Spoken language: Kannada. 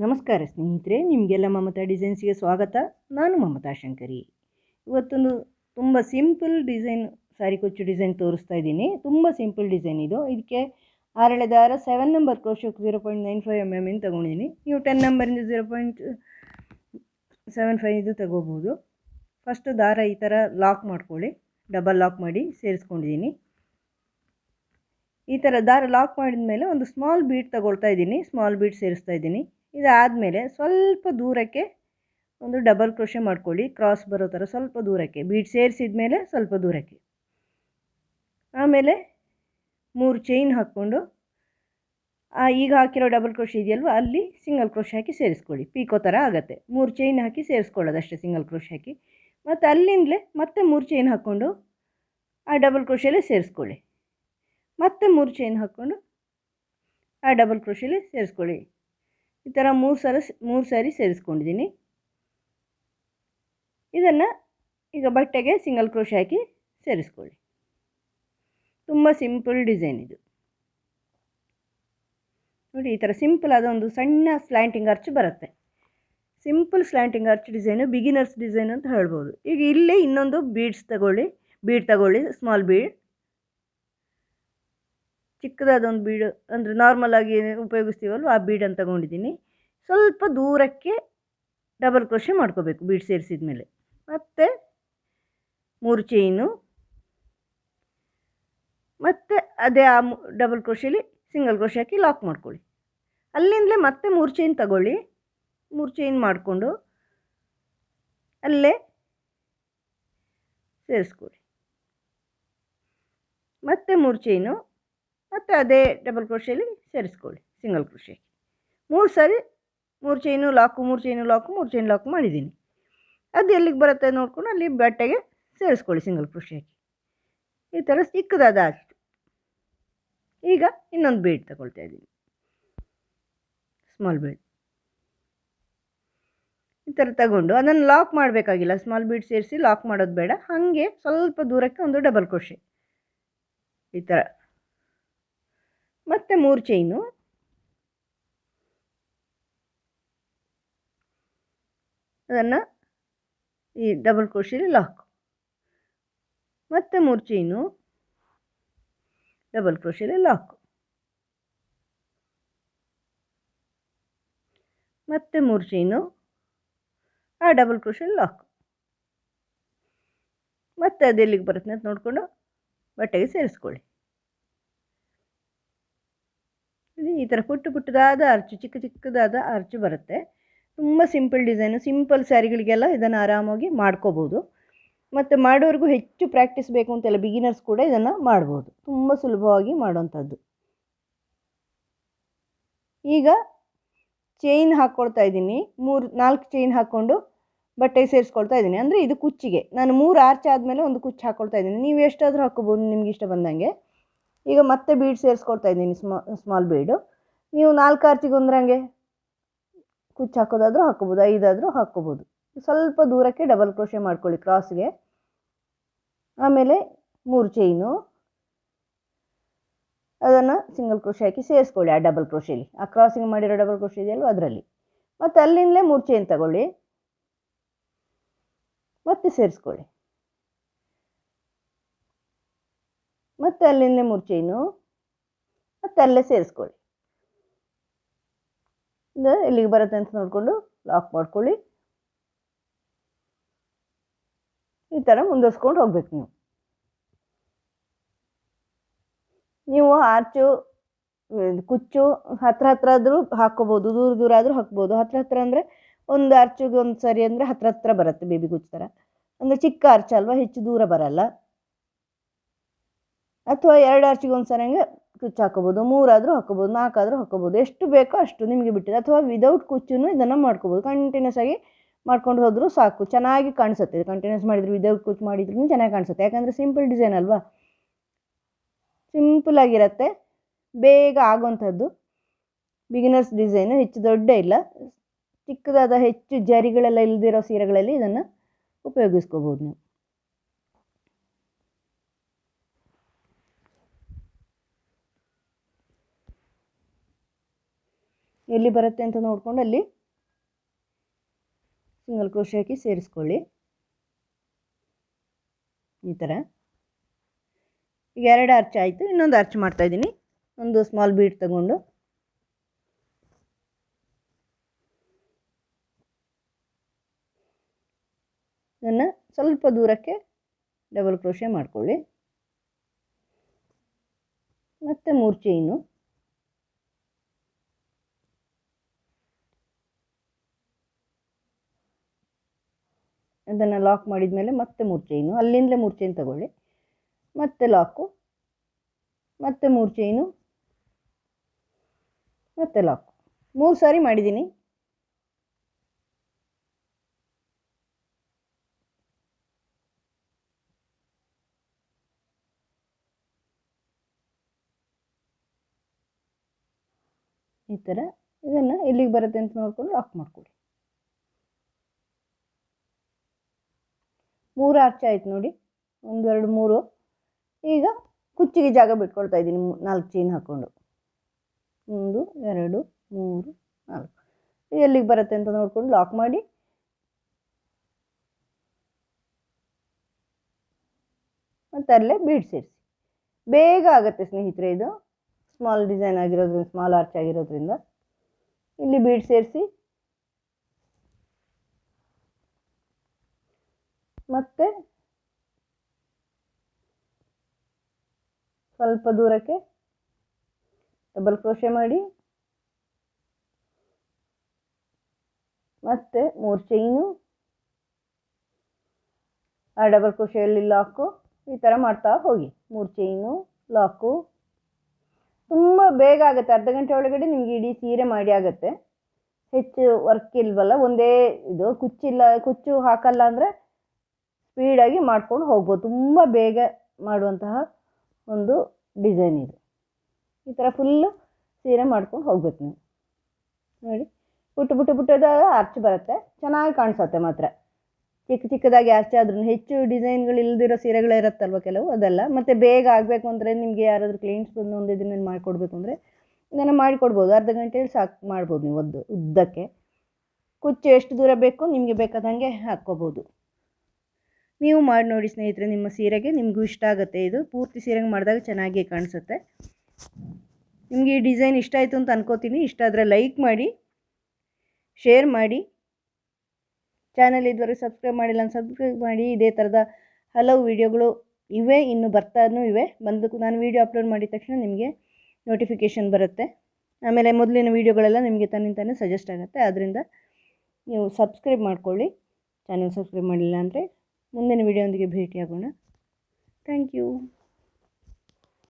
ನಮಸ್ಕಾರ ಸ್ನೇಹಿತರೆ, ನಿಮಗೆಲ್ಲ ಮಮತಾ ಡಿಸೈನ್ಸ್ಗೆ ಸ್ವಾಗತ. ನಾನು ಮಮತಾ ಶಂಕರಿ. ಇವತ್ತೊಂದು ತುಂಬ ಸಿಂಪಲ್ ಡಿಸೈನ್ ಸಾರಿ ಕುಚ್ಚು ಡಿಸೈನ್ ತೋರಿಸ್ತಾ ಇದ್ದೀನಿ. ತುಂಬ ಸಿಂಪಲ್ ಡಿಸೈನ್ ಇದು. ಇದಕ್ಕೆ ಆರಳೆ ದಾರ 7 ನಂಬರ್ ಕ್ರೋಶಕ್ಕೆ 0.95 mm ತೊಗೊಂಡಿದ್ದೀನಿ. ನೀವು 10 ನಂಬರಿಂದ 0.75 ಇದು ತಗೋಬೋದು. ಫಸ್ಟ್ ದಾರ ಈ ಥರ ಲಾಕ್ ಮಾಡ್ಕೊಳ್ಳಿ, ಡಬಲ್ ಲಾಕ್ ಮಾಡಿ ಸೇರಿಸ್ಕೊಂಡಿದ್ದೀನಿ. ಈ ಥರ ದಾರ ಲಾಕ್ ಮಾಡಿದ ಮೇಲೆ ಒಂದು ಸ್ಮಾಲ್ ಬೀಡ್ ತಗೊಳ್ತಾ ಇದ್ದೀನಿ, ಸ್ಮಾಲ್ ಬೀಡ್ ಸೇರಿಸ್ತಾ ಇದ್ದೀನಿ. ಇದಾದಮೇಲೆ ಸ್ವಲ್ಪ ದೂರಕ್ಕೆ ಒಂದು ಡಬಲ್ ಕ್ರೋಶೆ ಮಾಡ್ಕೊಳ್ಳಿ, ಕ್ರಾಸ್ ಬರೋ ಥರ ಸ್ವಲ್ಪ ದೂರಕ್ಕೆ ಬೀಡ್ ಸೇರಿಸಿದ ಮೇಲೆ ಸ್ವಲ್ಪ ದೂರಕ್ಕೆ. ಆಮೇಲೆ 3 ಚೈನ್ ಹಾಕ್ಕೊಂಡು ಈಗ ಹಾಕಿರೋ ಡಬಲ್ ಕ್ರೋಶೆ ಇದೆಯಲ್ವ, ಅಲ್ಲಿ ಸಿಂಗಲ್ ಕ್ರೋಶೆ ಹಾಕಿ ಸೇರಿಸ್ಕೊಳ್ಳಿ. ಪೀಕೋ ಥರ ಆಗುತ್ತೆ. 3 ಚೈನ್ ಹಾಕಿ ಸೇರಿಸ್ಕೊಳ್ಳೋದಷ್ಟೇ, ಸಿಂಗಲ್ ಕ್ರೋಶೆ ಹಾಕಿ. ಮತ್ತು ಅಲ್ಲಿಂದಲೇ ಮತ್ತೆ 3 ಚೈನ್ ಹಾಕ್ಕೊಂಡು ಆ ಡಬಲ್ ಕ್ರೋಶೆಲೇ ಸೇರಿಸ್ಕೊಳ್ಳಿ. ಮತ್ತೆ 3 ಚೈನ್ ಹಾಕ್ಕೊಂಡು ಆ ಡಬಲ್ ಕ್ರೋಶೆಲೇ ಸೇರಿಸ್ಕೊಳ್ಳಿ. ಈ ಥರ 3 ಸಾರಿ ಸೇರಿಸ್ಕೊಂಡಿದ್ದೀನಿ. ಇದನ್ನು ಈಗ ಬಟ್ಟೆಗೆ ಸಿಂಗಲ್ ಕ್ರೋಶೆ ಹಾಕಿ ಸೇರಿಸ್ಕೊಳ್ಳಿ. ತುಂಬ ಸಿಂಪಲ್ ಡಿಸೈನ್ ಇದು ನೋಡಿ. ಈ ಥರ ಸಿಂಪಲ್ ಆದ ಒಂದು ಸಣ್ಣ ಸ್ಲ್ಯಾಂಟಿಂಗ್ ಆರ್ಚ್ ಬರುತ್ತೆ. Simple slanting arch design beginners design ಅಂತ ಹೇಳ್ಬೋದು. ಈಗ ಇಲ್ಲೇ ಇನ್ನೊಂದು ಬೀಡ್ ತಗೊಳ್ಳಿ, ಸ್ಮಾಲ್ ಬೀಡ್, ಚಿಕ್ಕದಾದೊಂದು ಬೀಡು ಅಂದರೆ ನಾರ್ಮಲ್ ಆಗಿ ಉಪಯೋಗಿಸ್ತೀವಲ್ವ ಆ ಬೀಡನ್ನು ತಗೊಂಡಿದ್ದೀನಿ. ಸ್ವಲ್ಪ ದೂರಕ್ಕೆ ಡಬಲ್ ಕ್ರೋಶೆ ಮಾಡ್ಕೋಬೇಕು ಬೀಡ್ ಸೇರಿಸಿದ ಮೇಲೆ. ಮತ್ತು 3 ಚೈನು, ಮತ್ತು ಅದೇ ಆ ಡಬಲ್ ಕ್ರೋಶೆಲಿ ಸಿಂಗಲ್ ಕ್ರೋಶೆ ಹಾಕಿ ಲಾಕ್ ಮಾಡ್ಕೊಳ್ಳಿ. ಅಲ್ಲಿಂದಲೇ ಮತ್ತೆ 3 ಚೈನ್ ತಗೊಳ್ಳಿ, 3 ಚೈನ್ ಮಾಡಿಕೊಂಡು ಅಲ್ಲೇ ಸೇರಿಸ್ಕೊಳ್ಳಿ. ಮತ್ತೆ 3 ಚೈನು, ಮತ್ತು ಅದೇ ಡಬಲ್ ಕ್ರೋಶೆಲಿ ಸೇರಿಸ್ಕೊಳ್ಳಿ ಸಿಂಗಲ್ ಕ್ರೋಶೆ. 3 ಸಾರಿ 3 ಚೈನು ಲಾಕು, 3 ಚೈನು ಲಾಕು, 3 ಚೈನ್ ಲಾಕ್ ಮಾಡಿದ್ದೀನಿ. ಅದು ಎಲ್ಲಿಗೆ ಬರುತ್ತೆ ನೋಡ್ಕೊಂಡು ಅಲ್ಲಿ ಬಟ್ಟೆಗೆ ಸೇರಿಸ್ಕೊಳ್ಳಿ ಸಿಂಗಲ್ ಕ್ರೋಶೆ ಹಾಕಿ. ಈ ಥರ ಚಿಕ್ಕದಾದ ಆಯಿತು. ಈಗ ಇನ್ನೊಂದು ಬೀಡ್ ತಗೊಳ್ತಾ ಇದ್ದೀನಿ, ಸ್ಮಾಲ್ ಬೀಡ್. ಈ ಥರ ತಗೊಂಡು ಅದನ್ನು ಲಾಕ್ ಮಾಡಬೇಕಾಗಿಲ್ಲ, ಸ್ಮಾಲ್ ಬೀಡ್ ಸೇರಿಸಿ ಲಾಕ್ ಮಾಡೋದು ಬೇಡ. ಹಾಗೆ ಸ್ವಲ್ಪ ದೂರಕ್ಕೆ ಒಂದು ಡಬಲ್ ಕ್ರೋಶೆ ಈ ಥರ, ಮತ್ತು 3 ಚೈನು, ಅದನ್ನು ಈ ಡಬಲ್ ಕ್ರೋಶೆಲಿ ಲಾಕ್, ಮತ್ತು 3 ಚೈನು, ಡಬಲ್ ಕ್ರೋಶೆಲಿ ಲಾಕ್, ಮತ್ತು 3 ಚೈನು, ಆ ಡಬಲ್ ಕ್ರೋಶೆಲಿ ಲಾಕ್. ಮತ್ತು ಅದೆಲ್ಲಿಗೆ ಬರುತ್ತೆ ಅಂತ ನೋಡಿಕೊಂಡು ಬಟ್ಟೆಗೆ ಸೇರಿಸ್ಕೊಳ್ಳಿ. ಈ ಥರ ಪುಟ್ಟದಾದ ಅರ್ಚು, ಚಿಕ್ಕದಾದ ಅರ್ಚು ಬರುತ್ತೆ. ತುಂಬ ಸಿಂಪಲ್ ಡಿಸೈನು. ಸಿಂಪಲ್ ಸ್ಯಾರಿಗಳಿಗೆಲ್ಲ ಇದನ್ನು ಆರಾಮಾಗಿ ಮಾಡ್ಕೋಬೋದು. ಮತ್ತು ಮಾಡೋರಿಗೂ ಹೆಚ್ಚು ಪ್ರಾಕ್ಟೀಸ್ ಬೇಕು ಅಂತೆಲ್ಲ ಬಿಗಿನರ್ಸ್ ಕೂಡ ಇದನ್ನು ಮಾಡ್ಬೋದು. ತುಂಬ ಸುಲಭವಾಗಿ ಮಾಡೋವಂಥದ್ದು. ಈಗ ಚೈನ್ ಹಾಕ್ಕೊಳ್ತಾ ಇದ್ದೀನಿ, 4 ಚೈನ್ ಹಾಕ್ಕೊಂಡು ಬಟ್ಟೆಗೆ ಸೇರಿಸ್ಕೊಳ್ತಾ ಇದ್ದೀನಿ. ಅಂದರೆ ಇದು ಕುಚ್ಚಿಗೆ ನಾನು 3 ಆರ್ಚ್ ಆದಮೇಲೆ ಒಂದು ಕುಚ್ಚು ಹಾಕ್ಕೊಳ್ತಾ ಇದ್ದೀನಿ. ನೀವು ಎಷ್ಟಾದರೂ ಹಾಕ್ಕೋಬೋದು ನಿಮ್ಗೆ ಇಷ್ಟ ಬಂದಂಗೆ. ಈಗ ಮತ್ತೆ ಬೀಡ್ ಸೇರಿಸ್ಕೊಳ್ತಾ ಇದ್ದೀನಿ, ಸ್ಮಾಲ್ ಬೀಡು. ನೀವು 4 ಆರ್ಚಿಗೆ ಒಂದ್ರಂಗೆ ಕುಚ್ಚು ಹಾಕೋದಾದರೂ ಹಾಕ್ಕೋಬೋದು, 5 ಆದರೂ ಹಾಕ್ಕೋಬೋದು. ಸ್ವಲ್ಪ ದೂರಕ್ಕೆ ಡಬಲ್ ಕ್ರೋಶೆ ಮಾಡ್ಕೊಳ್ಳಿ ಕ್ರಾಸ್ಗೆ. ಆಮೇಲೆ 3 ಚೈನು, ಅದನ್ನು ಸಿಂಗಲ್ ಕ್ರೋಶೆ ಹಾಕಿ ಸೇರಿಸ್ಕೊಳ್ಳಿ ಆ ಡಬಲ್ ಕ್ರೋಶೆಲಿ, ಆ ಕ್ರಾಸಿಂಗ್ ಮಾಡಿರೋ ಡಬಲ್ ಕ್ರೋಶೆ ಇದೆಯಲ್ವ ಅದರಲ್ಲಿ. ಮತ್ತು ಅಲ್ಲಿಂದಲೇ 3 ಚೈನ್ ತಗೊಳ್ಳಿ, ಮತ್ತೆ ಸೇರಿಸ್ಕೊಳ್ಳಿ. ಮತ್ತು ಅಲ್ಲಿಂದಲೇ 3 ಚೈನು, ಮತ್ತು ಅಲ್ಲೇ ಸೇರಿಸ್ಕೊಳ್ಳಿ. ಇದು ಎಲ್ಲಿಗೆ ಬರುತ್ತೆ ಅಂತ ನೋಡಿಕೊಂಡು ಲಾಕ್ ಮಾಡ್ಕೊಳ್ಳಿ. ಈ ಥರ ಮುಂದುವರ್ಸ್ಕೊಂಡು ಹೋಗ್ಬೇಕು. ನೀವು ಆರ್ಚು ಕುಚ್ಚು ಹತ್ರ ಆದರೂ ಹಾಕ್ಕೋಬೋದು, ದೂರ ಆದರೂ ಹಾಕ್ಬೋದು. ಹತ್ರ ಅಂದರೆ ಒಂದು ಆರ್ಚಿಗೆ ಒಂದು ಸರಿ ಅಂದರೆ ಹತ್ರ ಬರುತ್ತೆ ಬೇಬಿ ಕುಚ್ಚು ಥರ. ಅಂದರೆ ಚಿಕ್ಕ ಆರ್ಚ್ ಅಲ್ವಾ, ಹೆಚ್ಚು ದೂರ ಬರಲ್ಲ. ಅಥವಾ 2 ಆರ್ಚಿಗೆ ಒಂದು ಸರಿ ಹಂಗೆ ಕುಚ್ಚು ಹಾಕ್ಕೋಬೋದು, 3 ಆದರೂ ಹಾಕ್ಕೋಬೋದು, 4 ಆದರೂ ಹಾಕ್ಕೋಬೋದು. ಎಷ್ಟು ಬೇಕೋ ಅಷ್ಟು ನಿಮಗೆ ಬಿಟ್ಟಿದೆ. ಅಥವಾ ವಿದೌಟ್ ಕುಚ್ಚೂ ಇದನ್ನು ಮಾಡ್ಕೋಬೋದು. ಕಂಟಿನ್ಯೂಸ್ ಆಗಿ ಮಾಡ್ಕೊಂಡು ಹೋದರೂ ಸಾಕು, ಚೆನ್ನಾಗಿ ಕಾಣಿಸುತ್ತೆ. ಕಂಟಿನ್ಯೂಸ್ ಮಾಡಿದ್ರು ವಿದೌಟ್ ಕುಚ್ಚು ಮಾಡಿದ್ರೂ ಚೆನ್ನಾಗಿ ಕಾಣಿಸುತ್ತೆ. ಯಾಕಂದರೆ ಸಿಂಪಲ್ ಡಿಸೈನ್ ಅಲ್ವಾ, ಸಿಂಪಲ್ ಆಗಿರುತ್ತೆ, ಬೇಗ ಆಗೋವಂಥದ್ದು. ಬಿಗಿನರ್ಸ್ ಡಿಸೈನು, ಹೆಚ್ಚು ದೊಡ್ಡ ಇಲ್ಲ, ಚಿಕ್ಕದಾದ ಹೆಚ್ಚು ಜರಿಗಳೆಲ್ಲ ಇಲ್ಲದಿರೋ ಸೀರೆಗಳಲ್ಲಿ ಇದನ್ನು ಉಪಯೋಗಿಸ್ಕೋಬೋದು ನೀವು. ಎಲ್ಲಿ ಬರುತ್ತೆ ಅಂತ ನೋಡ್ಕೊಂಡು ಅಲ್ಲಿ ಸಿಂಗಲ್ ಕ್ರೋಶೆ ಹಾಕಿ ಸೇರಿಸ್ಕೊಳ್ಳಿ. ಈ ಥರ ಈಗ 2 ಅರ್ಚ್ ಆಯಿತು. ಇನ್ನೊಂದು ಅರ್ಚ್ ಮಾಡ್ತಾಯಿದ್ದೀನಿ. ಒಂದು ಸ್ಮಾಲ್ ಬೀಡ್ ತಗೊಂಡು ಇದನ್ನು ಸ್ವಲ್ಪ ದೂರಕ್ಕೆ ಡಬಲ್ ಕ್ರೋಶೆ ಮಾಡ್ಕೊಳ್ಳಿ. ಮತ್ತೆ 3 ಚೈನು, ಅದನ್ನು ಲಾಕ್ ಮಾಡಿದ ಮೇಲೆ ಮತ್ತೆ 3 ಚೈನು, ಅಲ್ಲಿಂದಲೇ 3 ಚೈನ್ ತಗೊಳ್ಳಿ, ಮತ್ತೆ ಲಾಕು, ಮತ್ತೆ 3 ಚೈನು, ಮತ್ತೆ ಲಾಕು. 3 ಸಾರಿ ಮಾಡಿದ್ದೀನಿ. ಈ ಥರ ಇದನ್ನು ಎಲ್ಲಿಗೆ ಬರುತ್ತೆ ಅಂತ ನೋಡ್ಕೊಂಡು ಲಾಕ್ ಮಾಡ್ಕೊಳ್ಳಿ. 3 ಅರ್ಚ್ ಆಯ್ತು ನೋಡಿ, 1 2 3. ಈಗ ಕುಚ್ಚಿಗೆ ಜಾಗ ಬಿಟ್ಕೊಳ್ತಾ ಇದ್ದೀನಿ 4 ಚೈನ್ ಹಾಕ್ಕೊಂಡು. 1 2 3 4. ಎಲ್ಲಿಗೆ ಬರುತ್ತೆ ಅಂತ ನೋಡ್ಕೊಂಡು ಲಾಕ್ ಮಾಡಿ ಮತ್ತು ಅಲ್ಲೇ ಬೀಡ್ ಸೇರಿಸಿ. ಬೇಗ ಆಗುತ್ತೆ ಸ್ನೇಹಿತರೆ. ಇದು ಸ್ಮಾಲ್ ಡಿಸೈನ್ ಆಗಿರೋದ್ರಿಂದ, ಸ್ಮಾಲ್ ಆರ್ಚ್ ಆಗಿರೋದ್ರಿಂದ ಇಲ್ಲಿ ಬೀಡ್ ಸೇರಿಸಿ ಮತ್ತೆ ಸ್ವಲ್ಪ ದೂರಕ್ಕೆ ಡಬಲ್ ಕ್ರೋಶೆ ಮಾಡಿ ಮತ್ತೆ 3 ಚೈನು, ಆ ಡಬಲ್ ಕ್ರೋಶೆಯಲ್ಲಿ ಲಾಕು. ಈ ಥರ ಮಾಡ್ತಾ ಹೋಗಿ. 3 ಚೈನು, ಲಾಕು. ತುಂಬ ಬೇಗ ಆಗುತ್ತೆ. ಅರ್ಧ ಗಂಟೆ ಒಳಗಡೆ ನಿಮಗೆ ಇಡೀ ಸೀರೆ ಮಾಡಿ ಆಗುತ್ತೆ. ಹೆಚ್ಚು ವರ್ಕ್ ಇಲ್ವಲ್ಲ, ಒಂದೇ ಇದು ಕುಚ್ಚು ಹಾಕಲ್ಲ ಅಂದರೆ ಸ್ಪೀಡಾಗಿ ಮಾಡ್ಕೊಂಡು ಹೋಗ್ಬೋದು. ತುಂಬ ಬೇಗ ಮಾಡುವಂತಹ ಒಂದು ಡಿಸೈನ್ ಇದು. ಈ ಥರ ಫುಲ್ಲು ಸೀರೆ ಮಾಡ್ಕೊಂಡು ಹೋಗ್ಬೇಕು ನೀವು. ನೋಡಿ, ಪುಟ್ಟದ ಆರ್ಚ್ ಬರುತ್ತೆ, ಚೆನ್ನಾಗಿ ಕಾಣಿಸುತ್ತೆ. ಮಾತ್ರ ಚಿಕ್ಕದಾಗಿ ಆರ್ಚ್ ಆದ್ರೂ ಹೆಚ್ಚು ಡಿಸೈನ್ಗಳು ಇಲ್ದಿರೋ ಸೀರೆಗಳೇ ಇರುತ್ತಲ್ವ ಕೆಲವು, ಅದೆಲ್ಲ. ಮತ್ತು ಬೇಗ ಆಗಬೇಕು ಅಂದರೆ ನಿಮಗೆ ಯಾರಾದರೂ ಕ್ಲೈಂಟ್ಸ್ ಬಂದು ಒಂದು ಇದನ್ನು ಮಾಡಿಕೊಡ್ಬೇಕು ಅಂದರೆ ಇದನ್ನು ಮಾಡಿಕೊಡ್ಬೋದು. ಅರ್ಧ ಗಂಟೆಯಲ್ಲಿ ಸಾಕು ಮಾಡ್ಬೋದು ನೀವು. ಉದ್ದಕ್ಕೆ ಕುಚ್ಚು ಎಷ್ಟು ದೂರ ಬೇಕು ನಿಮಗೆ ಬೇಕಾದಂಗೆ ಹಾಕ್ಕೋಬೋದು. ನೀವು ಮಾಡಿ ನೋಡಿ ಸ್ನೇಹಿತರೆ, ನಿಮ್ಮ ಸೀರೆಗೆ ನಿಮಗೂ ಇಷ್ಟ ಆಗುತ್ತೆ. ಇದು ಪೂರ್ತಿ ಸೀರೆಗೆ ಮಾಡಿದಾಗ ಚೆನ್ನಾಗಿ ಕಾಣಿಸುತ್ತೆ. ನಿಮಗೆ ಈ ಡಿಸೈನ್ ಇಷ್ಟ ಆಯಿತು ಅಂತ ಅನ್ಕೋತೀನಿ. ಇಷ್ಟ ಆದರೆ ಲೈಕ್ ಮಾಡಿ, ಶೇರ್ ಮಾಡಿ. ಚಾನಲ್ ಇದುವರೆಗೆ ಸಬ್ಸ್ಕ್ರೈಬ್ ಮಾಡಿಲ್ಲ ಅಂತ ಸಬ್ಸ್ಕ್ರೈಬ್ ಮಾಡಿ. ಇದೇ ಥರದ ಹಲವು ವಿಡಿಯೋಗಳು ಇವೆ, ಇನ್ನು ಬರ್ತಾನೂ ಇವೆ. ನಾನು ವಿಡಿಯೋ ಅಪ್ಲೋಡ್ ಮಾಡಿದ ತಕ್ಷಣ ನಿಮಗೆ ನೋಟಿಫಿಕೇಷನ್ ಬರುತ್ತೆ. ಆಮೇಲೆ ಮೊದಲಿನ ವೀಡಿಯೋಗಳೆಲ್ಲ ನಿಮಗೆ ತನ್ನಿಂತಾನೇ ಸಜೆಸ್ಟ್ ಆಗುತ್ತೆ. ಆದ್ದರಿಂದ ನೀವು ಸಬ್ಸ್ಕ್ರೈಬ್ ಮಾಡ್ಕೊಳ್ಳಿ. ಚಾನಲ್ ಸಬ್ಸ್ಕ್ರೈಬ್ ಮಾಡಿಲ್ಲ ಅಂದರೆ ಮುಂದಿನ ವೀಡಿಯೋದೊಂದಿಗೆ ಭೇಟಿಯಾಗೋಣ. Thank you.